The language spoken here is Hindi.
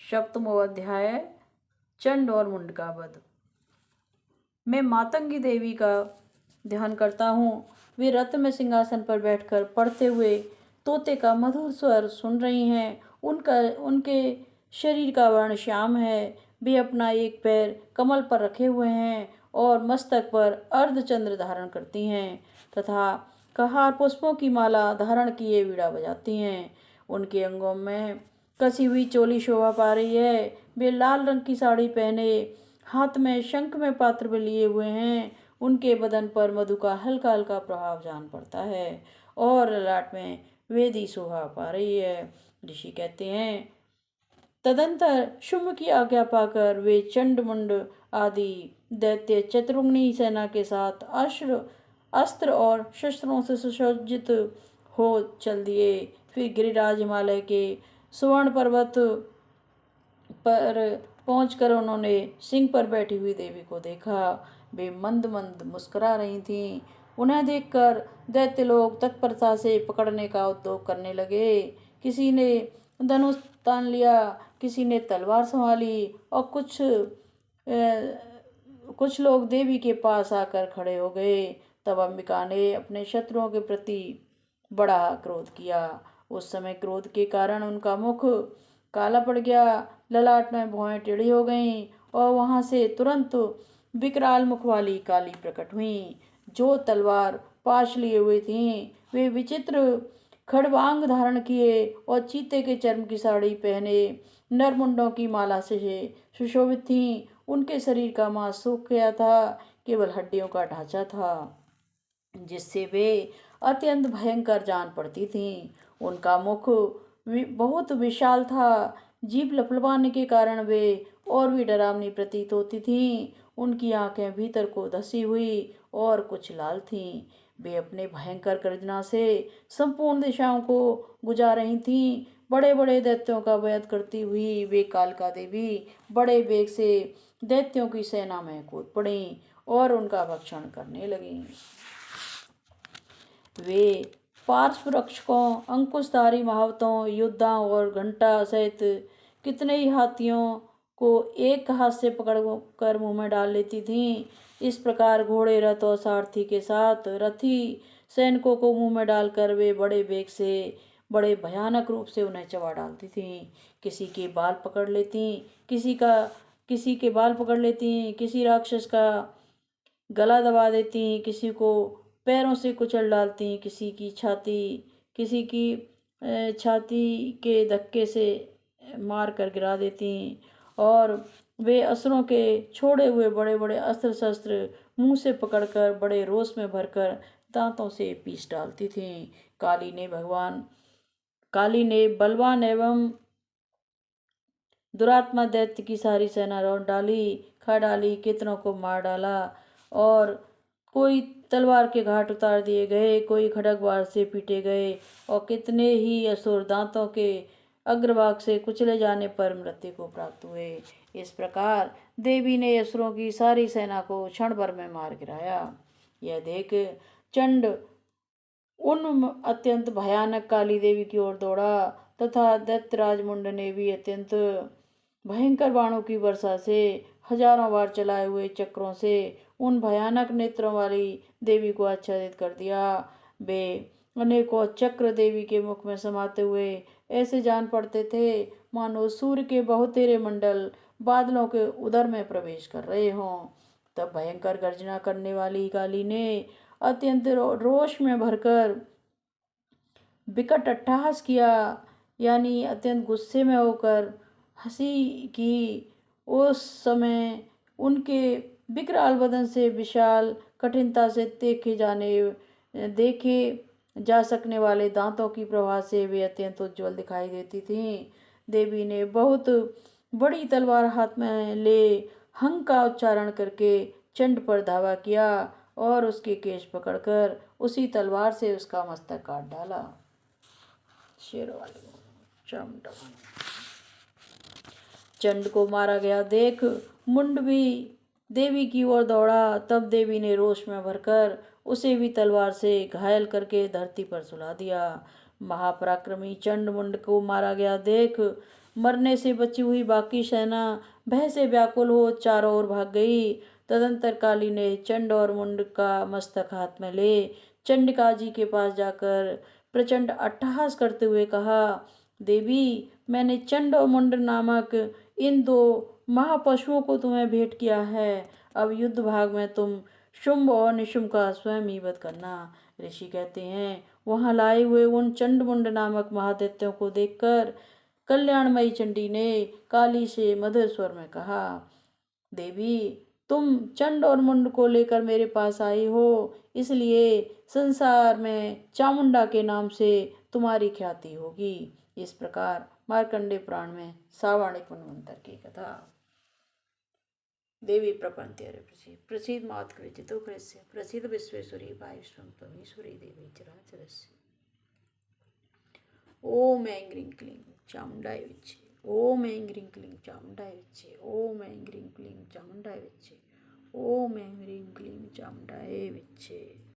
सप्तमो अध्याय चंड और मुंड का वध। मैं मातंगी देवी का ध्यान करता हूँ। वे रत्न में सिंहासन पर बैठकर पढ़ते हुए तोते का मधुर स्वर सुन रही हैं। उनके शरीर का वर्ण श्याम है। वे अपना एक पैर कमल पर रखे हुए हैं और मस्तक पर अर्धचंद्र धारण करती हैं तथा कहार पुष्पों की माला धारण किए वीणा बजाती हैं। उनके अंगों में कसी हुई चोली शोभा पा रही है। वे लाल रंग की साड़ी पहने हाथ में शंख में पात्र में लिए हुए हैं। उनके बदन पर मधु का हल्का हल्का प्रभाव जान पड़ता है और ललाट में वेदी शोभा पा रही है। ऋषि कहते हैं, तदंतर शुंभ की आज्ञा पाकर वे चंड मुंड आदि दैत्य चतुर्ग्नी सेना के साथ अस्त्र और शस्त्रों से सुसज्जित हो चल दिए। फिर गिरिराज हिमालय के स्वर्ण पर्वत पर पहुंचकर उन्होंने सिंह पर बैठी हुई देवी को देखा। वे मंद मंद मुस्कुरा रही थीं। उन्हें देखकर दैत्य लोग तत्परता से पकड़ने का उद्योग करने लगे। किसी ने धनुष तान लिया, किसी ने तलवार संभाली और कुछ लोग देवी के पास आकर खड़े हो गए। तब अंबिका ने अपने शत्रुओं के प्रति बड़ा क्रोध किया। उस समय क्रोध के कारण उनका मुख काला पड़ गया, ललाट में भौहें टेढ़ी हो गईं और वहां से तुरंत विकराल मुख वाली काली प्रकट हुई, जो तलवार पाश लिए हुए थीं। वे विचित्र खड़बांग धारण किए और चीते के चर्म की साड़ी पहने नरमुंडों की माला से सुशोभित थीं। उनके शरीर का मांस सूख गया था, केवल हड्डियों का ढांचा था जिससे वे अत्यंत भयंकर जान पड़ती थीं। उनका मुख बहुत विशाल था। जीभ लपलपाने के कारण वे और भी डरावनी प्रतीत होती थीं। उनकी आंखें भीतर को धसी हुई और कुछ लाल थीं। वे अपने भयंकर गर्जना से संपूर्ण दिशाओं को गुजा रही थीं। बड़े बड़े दैत्यों का वध करती हुई वे कालका देवी बड़े वेग से दैत्यों की सेना में कूद पड़ी और उनका भक्षण करने लगी। वे पार्श्व रक्षकों, अंकुशधारी महावतों, योद्धाओं और घंटा सहित कितने ही हाथियों को एक हाथ से पकड़ कर मुंह में डाल लेती थीं। इस प्रकार घोड़े, रथ और सारथी के साथ रथी सैनिकों को मुंह में डालकर वे बड़े वेग से, बड़े भयानक रूप से उन्हें चबा डालती थीं। किसी के बाल पकड़ लेती, किसी राक्षस का गला दबा देती, किसी को पैरों से कुचल डालती, किसी की छाती के धक्के से मार कर गिरा देती और वे असुरों के छोड़े हुए बड़े बड़े अस्त्र शस्त्र मुंह से पकड़कर बड़े रोष में भरकर दांतों से पीस डालती थीं। काली ने बलवान एवं दुरात्मा दैत्य की सारी सेना लौट खा डाली, कितनों को मार डाला और कोई तलवार के घाट उतार दिए गए, कोई खड़ग वार से पीटे गए और कितने ही असुर दांतों के अग्रभाग से कुचले जाने पर मृत्यु को प्राप्त हुए। इस प्रकार देवी ने असुरों की सारी सेना को क्षण भर में मार गिराया। यह देख चंड उन अत्यंत भयानक काली देवी की ओर दौड़ा तथा दैत्यराज मुंड ने भी अत्यंत भयंकर बाणों की वर्षा से हजारों बार चलाए हुए चक्रों से उन भयानक नेत्रों वाली देवी को आच्छादित कर दिया। वे अनेकों चक्र देवी के मुख में समाते हुए ऐसे जान पड़ते थे मानो सूर्य के बहुतेरे मंडल बादलों के उदर में प्रवेश कर रहे हों। तब भयंकर गर्जना करने वाली काली ने अत्यंत रोष में भरकर विकट अट्टहास किया, यानी अत्यंत गुस्से में होकर हंसी की। उस समय उनके विकराल बदन से विशाल कठिनता से देखे जा सकने वाले दांतों की प्रभा से वे अत्यंत उज्ज्वल दिखाई देती थीं। देवी ने बहुत बड़ी तलवार हाथ में ले हंग का उच्चारण करके चंड पर धावा किया और उसके केश पकड़कर उसी तलवार से उसका मस्तक काट डाला। शेर वाले चंड को मारा गया देख मुंड भी देवी की ओर दौड़ा। तब देवी ने रोष में भरकर उसे भी तलवार से घायल करके धरती पर सुला दिया। महापराक्रमी चंड मुंड को मारा गया देख मरने से बची हुई बाकी सेना भय से व्याकुल हो चारों ओर भाग गई। तदंतर काली ने चंड और मुंड का मस्तक हाथ में ले चंडिका जी के पास जाकर प्रचंड अट्टहास करते हुए कहा, देवी, मैंने चंड और मुंड नामक इन दो महापशुओं को तुम्हें भेंट किया है। अब युद्ध भाग में तुम शुंभ और निशुंभ का स्वयं ही वध करना। ऋषि कहते हैं, वहां लाए हुए उन चंड मुंड नामक महादैत्यों को देखकर कल्याणमयी चंडी ने काली से मधुर स्वर में कहा, देवी, तुम चंड और मुंड को लेकर मेरे पास आई हो, इसलिए संसार में चामुंडा के नाम से तुम्हारी ख्याति होगी। इस प्रकार मार्कंडेय पुराण में सावर्णिक मनवंतर की कथा। देवी प्रपंचर्य प्रसीद मातकृतितो कृस्य प्रसीद विश्वेश्वरी वायुष्वं त्वमीश्वरी देवी चराचरस्य। ओम ऐं ह्रीं क्लीं चामुंडाय विच्चे। ओम ऐं ह्रीं क्लीं चामुंडाय विच्चे। ओम ऐं ह्रीं क्लीं चामुंडाय विच्चे। ओम ऐं ह्रीं क्लीं चामुंडाय विच्चे।